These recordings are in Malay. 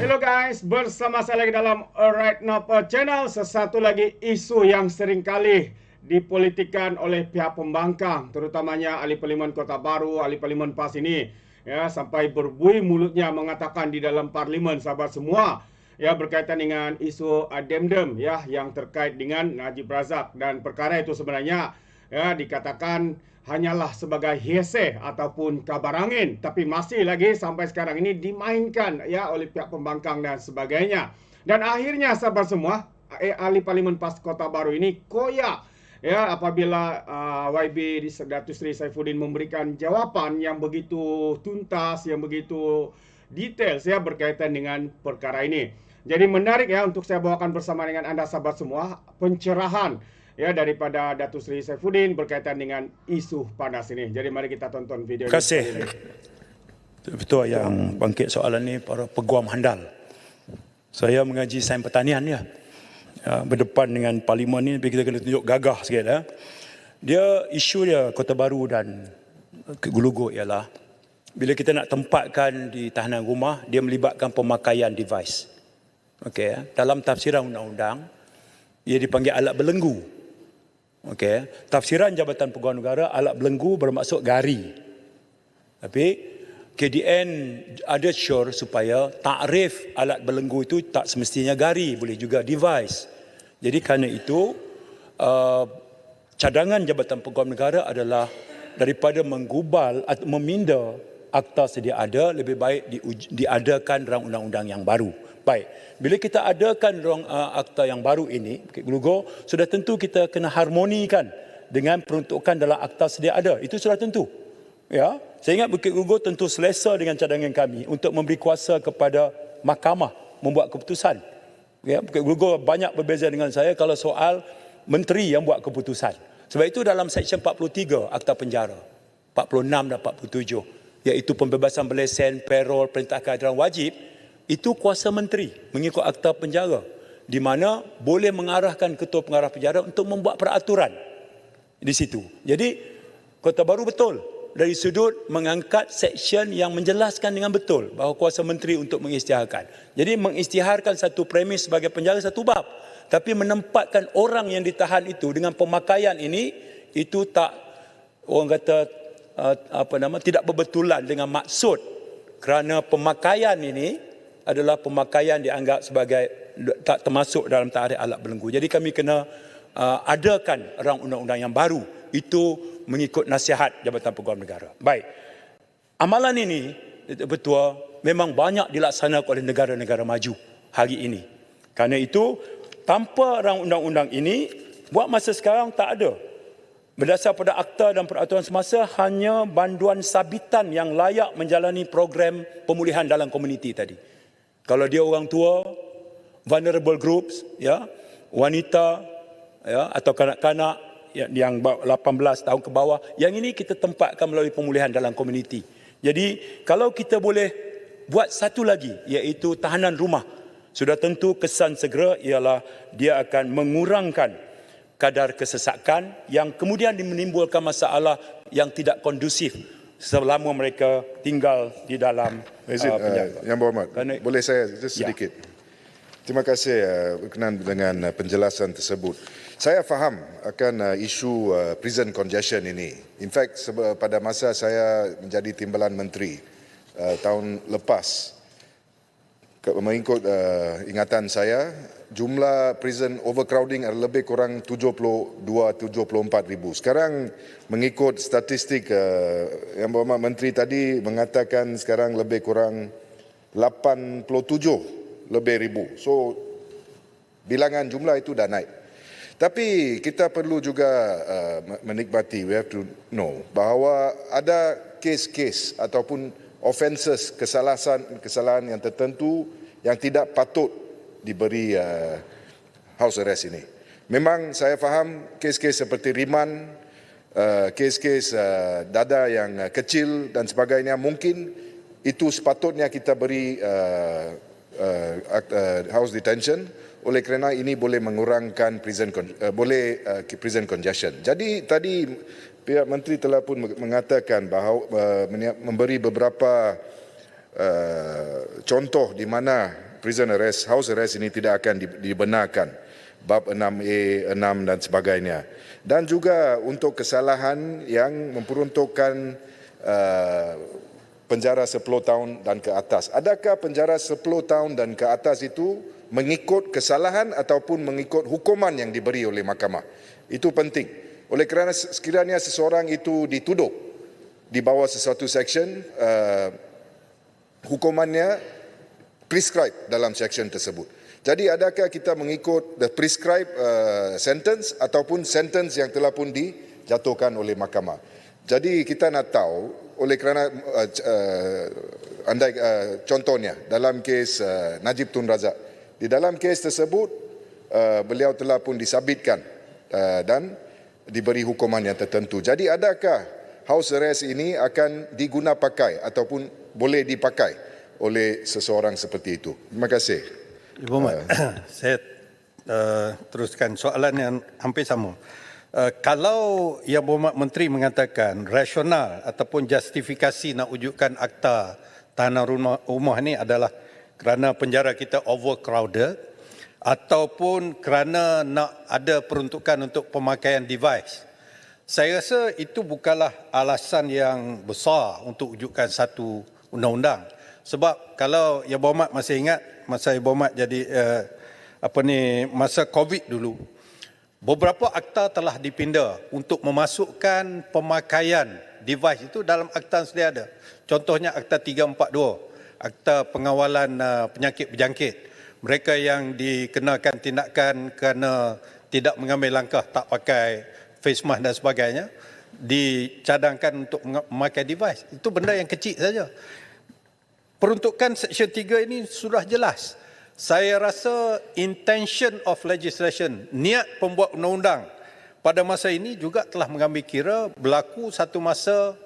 Hello guys, bersama saya lagi dalam Alright Napa Channel. Sesuatu lagi isu yang seringkali dipolitikan oleh pihak pembangkang, terutamanya ahli parlimen Kota Baru, ahli parlimen PAS ini, ya, sampai berbuih mulutnya mengatakan di dalam parlimen, sahabat semua, ya, berkaitan dengan isu addendum, ya, yang terkait dengan Najib Razak, dan perkara itu sebenarnya, ya, dikatakan hanyalah sebagai hearsay ataupun kabar angin, tapi masih lagi sampai sekarang ini dimainkan, ya, oleh pihak pembangkang dan sebagainya. Dan akhirnya sahabat semua, ahli parlimen PAS Kota Baru ini koyak, ya, apabila YB Datuk Seri Saifuddin memberikan jawapan yang begitu tuntas, yang begitu detail, ya, berkaitan dengan perkara ini. Jadi menarik, ya, untuk saya bawakan bersama dengan anda sahabat semua pencerahan, ya, daripada Datuk Seri Saifuddin berkaitan dengan isu panas ini. Jadi mari kita tonton video ini. Terima kasih. Betul yang bangkit soalan ni para peguam handal. Saya mengaji sains pertanian ya. Berdepan dengan parlimen ni kita kena tunjuk gagah sikit ya. Dia isu dia Kota Baru dan Gulugut ialah bila kita nak tempatkan di tahanan rumah, dia melibatkan pemakaian device. Okey, dalam tafsiran undang-undang ia dipanggil alat belenggu. Okey, tafsiran Jabatan Peguam Negara alat belenggu bermaksud gari. Tapi KDN ada sure supaya takrif alat belenggu itu tak semestinya gari, boleh juga device. Jadi kerana itu cadangan Jabatan Peguam Negara adalah daripada menggubal atau meminda akta sedia ada, lebih baik diadakan rang undang-undang yang baru. Baik, bila kita adakan rang akta yang baru ini, Bukit Gulugut, sudah tentu kita kena harmonikan dengan peruntukan dalam akta sedia ada. Itu sudah tentu. Ya, saya ingat Bukit Gulugut tentu selesa dengan cadangan kami untuk memberi kuasa kepada mahkamah membuat keputusan. Ya, Bukit Gulugut banyak berbeza dengan saya kalau soal menteri yang buat keputusan. Sebab itu dalam Seksyen 43 Akta Penjara, 46 dan 47, iaitu pembebasan berlesen, parol, perintah kehadiran wajib, itu kuasa menteri mengikut Akta Penjara, di mana boleh mengarahkan ketua pengarah penjara untuk membuat peraturan di situ. Jadi Kota Baru betul dari sudut mengangkat seksyen yang menjelaskan dengan betul bahawa kuasa menteri untuk mengisytiharkan. Jadi mengisytiharkan satu premis sebagai penjara satu bab, tapi menempatkan orang yang ditahan itu dengan pemakaian ini, itu tak, orang kata tidak berbetulan dengan maksud, kerana pemakaian ini adalah pemakaian dianggap sebagai tak termasuk dalam tarikh alat belenggu. Jadi kami kena adakan rang undang-undang yang baru, itu mengikut nasihat Jabatan Peguam Negara. Baik, amalan ini betul memang banyak dilaksanakan oleh negara-negara maju hari ini. Kerana itu tanpa rang undang-undang ini, buat masa sekarang tak ada. Berdasar pada akta dan peraturan semasa, hanya banduan sabitan yang layak menjalani program pemulihan dalam komuniti tadi. Kalau dia orang tua, vulnerable groups, ya, wanita, ya, atau kanak-kanak yang 18 tahun ke bawah, yang ini kita tempatkan melalui pemulihan dalam komuniti. Jadi kalau kita boleh buat satu lagi, iaitu tahanan rumah, sudah tentu kesan segera ialah dia akan mengurangkan kadar kesesakan yang kemudian menimbulkan masalah yang tidak kondusif selama mereka tinggal di dalam penjara. Yang Berhormat, boleh saya sedikit? Ya. Terima kasih berkenan dengan penjelasan tersebut. Saya faham akan isu prison congestion ini. In fact, pada masa saya menjadi timbalan menteri tahun lepas, mengikut ingatan saya, jumlah prison overcrowding adalah lebih kurang 72-74 ribu. Sekarang mengikut statistik Yang Berhormat Menteri tadi mengatakan sekarang lebih kurang 87 lebih ribu. So bilangan jumlah itu dah naik. Tapi kita perlu juga menikmati, we have to know bahawa ada kes-kes ataupun offences, kesalahan yang tertentu yang tidak patut diberi house arrest ini. Memang saya faham kes-kes seperti riman, kes-kes dada yang kecil dan sebagainya, mungkin itu sepatutnya kita beri house detention, oleh kerana ini boleh mengurangkan prison congestion. Jadi tadi pihak menteri telah pun mengatakan bahawa memberi beberapa contoh di mana prison arrest, house arrest ini tidak akan dibenarkan. Bab 6A, 6 dan sebagainya. Dan juga untuk kesalahan yang memperuntukkan penjara 10 tahun dan ke atas. Adakah penjara 10 tahun dan ke atas itu mengikut kesalahan ataupun mengikut hukuman yang diberi oleh mahkamah? Itu penting. Oleh kerana sekiranya seseorang itu dituduh di bawah sesuatu section, hukumannya prescribed dalam section tersebut. Jadi adakah kita mengikut the prescribed sentence ataupun sentence yang telah pun dijatuhkan oleh mahkamah? Jadi kita nak tahu, oleh kerana contohnya dalam kes Najib Tun Razak, di dalam kes tersebut beliau telah pun disabitkan dan diberi hukuman yang tertentu. Jadi adakah house arrest ini akan diguna pakai ataupun boleh dipakai oleh seseorang seperti itu? Terima kasih. Ibu Mat, saya teruskan soalan yang hampir sama. Kalau Yang Berhormat Menteri mengatakan rasional ataupun justifikasi nak wujudkan akta tahanan rumah ini adalah kerana penjara kita overcrowded ataupun kerana nak ada peruntukan untuk pemakaian device, saya rasa itu bukanlah alasan yang besar untuk wujudkan satu undang-undang. Sebab kalau Yang Berhormat masih ingat masa Yang Berhormat jadi masa COVID dulu, beberapa akta telah dipinda untuk memasukkan pemakaian device itu dalam akta yang sedia ada. Contohnya Akta 342, Akta Pengawalan Penyakit Berjangkit. Mereka yang dikenakan tindakan kerana tidak mengambil langkah, tak pakai face mask dan sebagainya, dicadangkan untuk memakai device. Itu benda yang kecil saja. Peruntukan Seksyen 3 ini sudah jelas. Saya rasa intention of legislation, niat pembuat undang-undang pada masa ini juga telah mengambil kira berlaku satu masa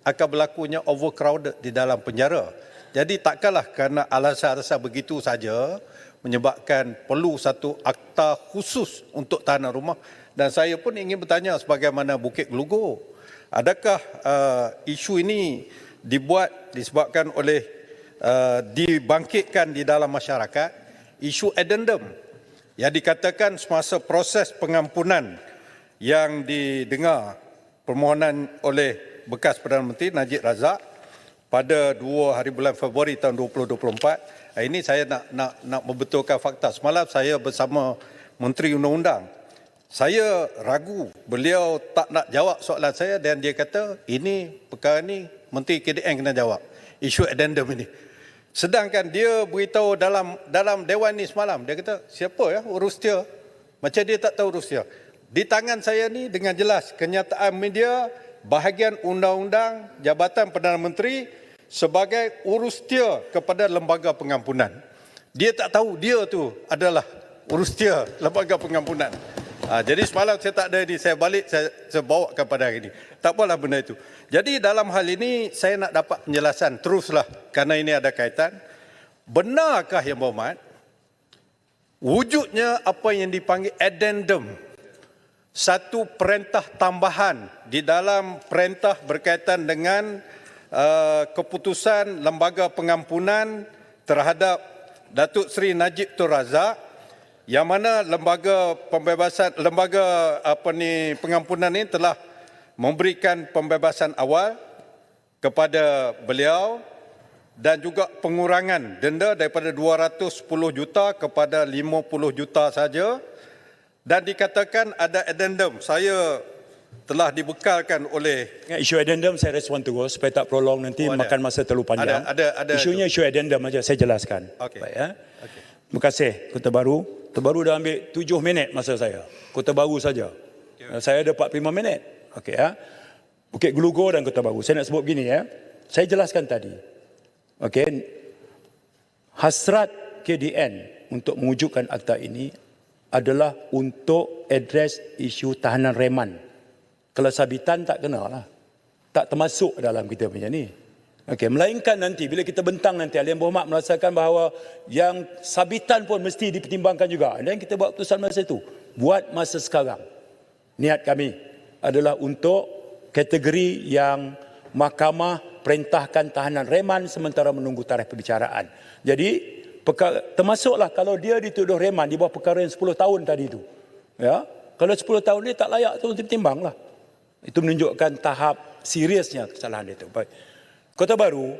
akan berlakunya overcrowded di dalam penjara. Jadi takkanlah kerana alasan-alasan begitu saja menyebabkan perlu satu akta khusus untuk tahanan rumah. Dan saya pun ingin bertanya sebagaimana Bukit Gelugor, adakah isu ini disebabkan oleh dibangkitkan di dalam masyarakat, isu addendum yang dikatakan semasa proses pengampunan yang didengar permohonan oleh bekas Perdana Menteri Najib Razak pada 2 hari bulan Februari tahun 2024. Ini saya nak membetulkan fakta. Semalam saya bersama Menteri Undang-Undang. Saya ragu beliau tak nak jawab soalan saya dan dia kata ini perkara ni Menteri KDN kena jawab. Isu addendum ini. Sedangkan dia beritahu dalam dewan ni semalam, dia kata siapa ya urus dia? Macam dia tak tahu urus dia. Di tangan saya ni dengan jelas kenyataan media bahagian undang-undang Jabatan Perdana Menteri sebagai urus dia kepada lembaga pengampunan. Dia tak tahu dia tu adalah urus dia lembaga pengampunan. Jadi semalam saya tak ada ini, saya balik saya bawa kepada hari ini. Tak apalah benda itu. Jadi dalam hal ini saya nak dapat penjelasan teruslah kerana ini ada kaitan. Benarkah Yang Berhormat wujudnya apa yang dipanggil addendum, satu perintah tambahan di dalam perintah berkaitan dengan keputusan lembaga pengampunan terhadap Datuk Seri Najib Tun Razak, yang mana lembaga pengampunan ini telah memberikan pembebasan awal kepada beliau dan juga pengurangan denda daripada 210 juta kepada 50 juta saja, dan dikatakan ada addendum. Saya telah dibekalkan oleh isu addendum, saya respon terus supaya tak prolong nanti makan masa terlalu panjang. Ada isunya isu addendum aja, saya jelaskan. Okay. Baik, ya. Okay. Terima kasih Kota Baru. Kota Baru dah ambil 7 minit masa saya. Kota Baru saja. Okay. Saya ada 45 minit. Okey ya. Bukit Gelugor dan Kota Baru. Saya nak sebut begini ya. Saya jelaskan tadi. Okey. Hasrat KDN untuk mewujudkan akta ini adalah untuk address isu tahanan reman. Kalau sabitan tak kena lah. Tak termasuk dalam kita punya ni. Okey, melainkan nanti bila kita bentang nanti Yang Berhormat merasakan bahawa yang sabitan pun mesti dipertimbangkan juga. Dan kita buat keputusan masa itu. Buat masa sekarang. Niat kami adalah untuk kategori yang mahkamah perintahkan tahanan reman sementara menunggu tarikh perbicaraan. Jadi termasuklah kalau dia dituduh reman di bawah perkara yang 10 tahun tadi itu. Ya, kalau 10 tahun ni tak layak tu timbanglah. Itu menunjukkan tahap seriusnya kesalahan itu. Baik. Kota Baru,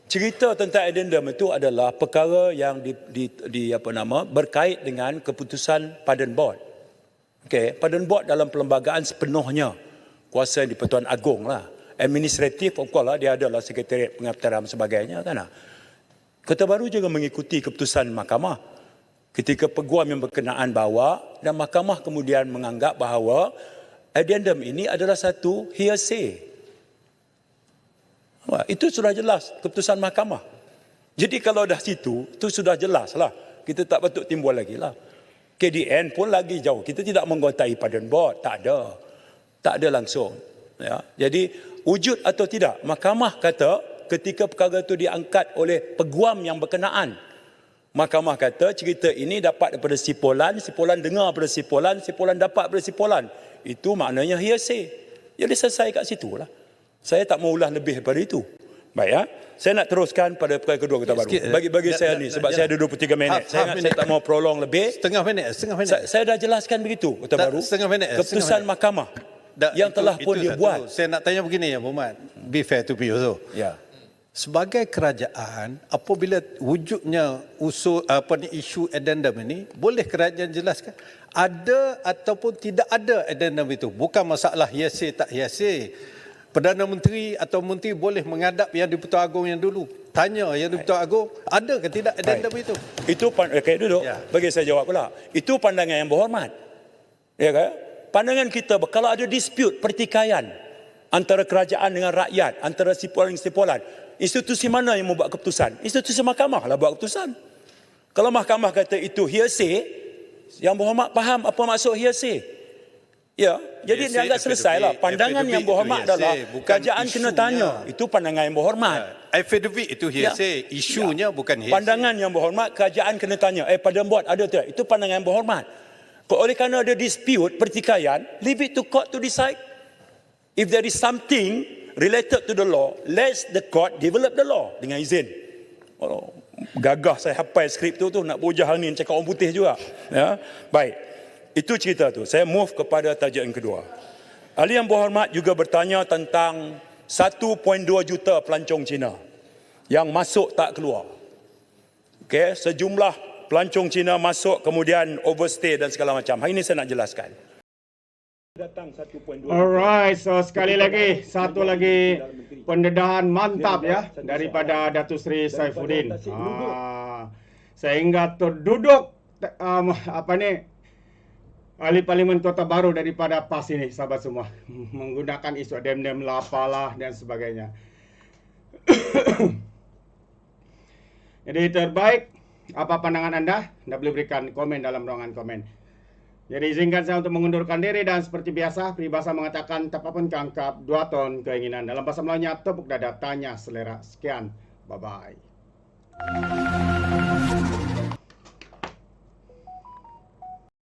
cerita tentang addendum itu adalah perkara yang berkait dengan keputusan Padan Board. Okey, Padan Board dalam perlembagaan sepenuhnya kuasa di Pertuan Agong lah. Administratif, of course lah, dia adalah Sekretariat Pengaptaran sebagainya kan. Kota Baru juga mengikuti keputusan mahkamah ketika peguam yang berkenaan bawa dan mahkamah kemudian menganggap bahawa addendum ini adalah satu hearsay. Wah, itu sudah jelas keputusan mahkamah. Jadi kalau dah situ, itu sudah jelas lah. Kita tak patut timbul lagi lah. KDN pun lagi jauh. Kita tidak menggotai Padan Board. Tak ada. Tak ada langsung. Ya. Jadi wujud atau tidak, mahkamah kata ketika perkara itu diangkat oleh peguam yang berkenaan, mahkamah kata cerita ini dapat daripada sipolan, sipolan dengar daripada sipolan, sipolan dapat daripada sipolan. Itu maknanya hearsay. Jadi selesai kat situ lah. Saya tak mau ulah lebih daripada itu. Baik ya. Saya nak teruskan pada perkara kedua Kota Baru. Bagi saya ni sebab saya ada 23 minit. Saya tak mau prolong lebih. Setengah minit. Saya dah jelaskan begitu Kota Baru. Setengah minit. Keputusan mahkamah yang telah pun dia buat. Saya nak tanya begini ya Muhammad. Be fair to me also. Ya. Sebagai kerajaan, apabila wujudnya isu addendum ini, boleh kerajaan jelaskan ada ataupun tidak ada addendum itu? Bukan masalah hearsay tak hearsay. Perdana Menteri atau Menteri boleh menghadap yang di-Pertuan Agong yang dulu. Tanya yang di-Pertuan Agong, ada ke tidak addendum itu? Itu duduk. Ya. Bagi saya jawab pula. Itu pandangan yang berhormat. Ya kan? Pandangan kita, kalau ada dispute pertikaian antara kerajaan dengan rakyat, antara sipolan, institusi mana yang membuat keputusan? Institusi mahkamah lah buat keputusan. Kalau mahkamah kata itu hearsay, yang berhormat faham apa maksud hearsay. Ya, jadi dianggap selesai lah. Pandangan yang berhormat adalah kerajaan kena tanya. Itu pandangan yang berhormat. Affidavit itu hearsay, isunya bukan hearsay. Pandangan yang berhormat, kerajaan kena tanya. Padan Board ada tak? Itu pandangan yang berhormat. Oleh kerana ada dispute, pertikaian, leave it to court to decide. If there is something related to the law, let the court develop the law dengan izin. Oh, gagah saya hafal skrip tu nak berhujah hari ni cakap orang putih juga. Ya, baik. Itu cerita tu. Saya move kepada tajuk yang kedua. Ahli yang berhormat juga bertanya tentang 1.2 juta pelancong Cina yang masuk tak keluar. Okey, sejumlah pelancong Cina masuk kemudian overstay dan segala macam. Hari ini saya nak jelaskan. Datang 1.2. Alright, so sekali lagi satu lagi pendedahan mantap ya daripada Datuk Seri Saifuddin. Sehingga terduduk ahli Parlimen Kota Baru daripada PAS ini, sahabat semua, menggunakan isu addendum lapalah dan sebagainya. Jadi terbaik, apa pandangan anda? Anda boleh berikan komen dalam ruangan komen. Jadi izinkan saya untuk mengundurkan diri dan seperti biasa, peribahasa mengatakan tapapun kangkap, 2 ton keinginan. Dalam bahasa Melayunya, tepuk dada, tanya selera. Sekian, bye-bye.